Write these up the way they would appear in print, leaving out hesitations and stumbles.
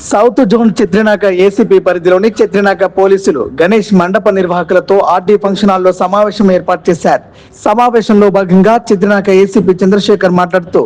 South zone చిత్రనాక ACP పరిధిలోని చిత్రనాక పోలీసులు Ganesh మండప నిర్వాహకులతో RD function హాల్లో సమావేశం ఏర్పాటు చేశారు. సమావేశంలో భాగంగా చిత్రనాక ఏసీపీ చంద్రశేఖర్ మాట్లాడుతూ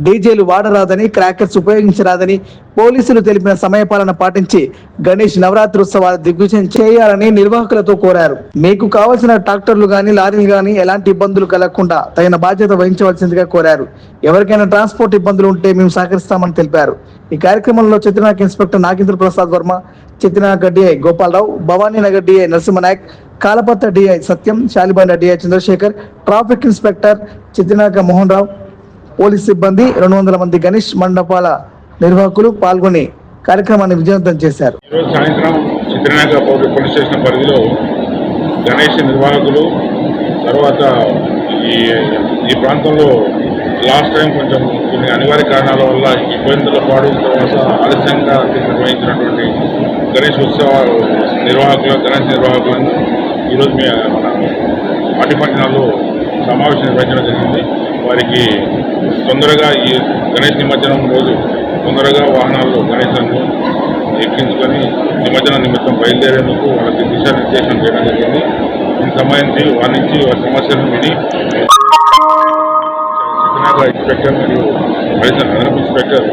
డీజేలు వాడరాదని, క్రాకర్స్ ఉపయోగించరాదని, పోలీసులు తెలిపిన సమయపాలన పాటించి గణేష్ నవరాత్రోత్సవాలు దిగ్విజయం చేయాలని నిర్వాహకులతో కోరారు. మీకు కావాల్సిన ట్రాక్టర్లు గాని, లారీలు గాని ఎలాంటి ఇబ్బందులు కలగకుండా తగిన బాధ్యత వహించవలసిందిగా కోరారు. ఎవరికైనా ట్రాన్స్పోర్ట్ ఇబ్బందులు ఉంటే మేము సహకరిస్తామని తెలిపారు. ఈ కార్యక్రమంలో Chatrinaka inspector Nagendra Prasad Varma, Chatrinaka DI Gopalarao, Bhavaninagar DI Narasimhanayak, Kalapathar DI Satyam, Shalibanda DI Chandrashekar, traffic inspector Chatrinaka Mohan Rao, police సిబ్బంది 200 మంది గణేష్ మండపాల నిర్వాహకులు పాల్గొని కార్యక్రమాన్ని విజయవంతం చేశారు. సాయంత్రం చిత్రనాక పోలీస్ స్టేషన్ పరిధిలో గణేష్ నిర్వాహకులు తర్వాత ఈ ప్రాంతంలో లాస్ట్ టైం కొంచెం కొన్ని అనివార్య కారణాల వల్ల ఇబ్బందుల పాడు తర్వాత ఆలస్యంగా నిర్వహించినటువంటి గణేష్ గణేష్ నిర్వాహకులను ఈరోజు మన పార్టీ పట్టణాల్లో సమావేశం నిర్వహించడం జరిగింది. వారికి తొందరగా ఈ గణేష్ నిమజ్జనం రోజు తొందరగా వాహనాల్లో గణేశాన్ని ఎక్కించుకొని నిమజ్జనం నిమిత్తం బయలుదేరేందుకు వాళ్ళకి దిశానిర్దేశం చేయడం జరిగింది. దీనికి సంబంధించి వారి నుంచి వారి సమస్యలను విని చిత్రనాక ఇన్స్పెక్టర్ మరియు అదనపు ఇన్స్పెక్టర్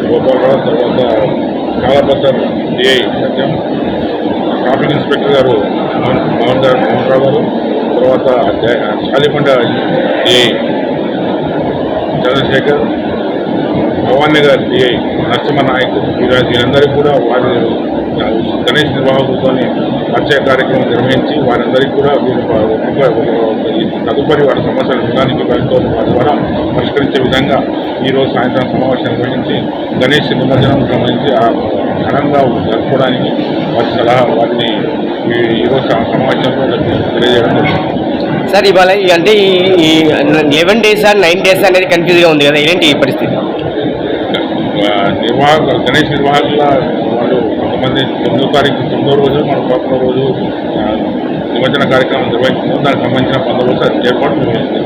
గోపాలరావు, తర్వాత కాలపత్ర డిఐ సత్యం, ట్రాఫిక్ ఇన్స్పెక్టర్ గారు మోహన్ రావు గారు, తర్వాత శాలిబండ డిఐ చంద్రశేఖర్, భవానీనగర్ డిఐ నరసింహనాయక్, వీరందరికీ కూడా వారి గణేష్ నిర్వాహకులతో పరిచయ కార్యక్రమం నిర్వహించి వారందరికీ కూడా తదుపరి వారి సమస్యలు విధానికి వారితో వారి ద్వారా పరిష్కరించే విధంగా ఈరోజు సాయంత్రం సమావేశం నిర్వహించి గణేష్ నిమజ్జనం సంబంధించి ఘనంగా జరుపుకోవడానికి వారిని ఈరోజు సమావేశంలో తెలియజేయడం జరిగింది. సార్, ఇవాళ అంటే ఈ 11 days 9 days అనేది కన్ఫ్యూజ్గా ఉంది కదా, ఏంటి ఈ పరిస్థితి? గణేష్ నిర్వాహకుల వాళ్ళు కొంతమంది 9వ తారీఖు 9వ రోజు మన 11వ రోజు నిమజ్జన కార్యక్రమం నిర్వహిస్తున్నాం. దానికి సంబంధించిన బందోబస్తు ఏర్పాటు నిర్వహిస్తున్నాం.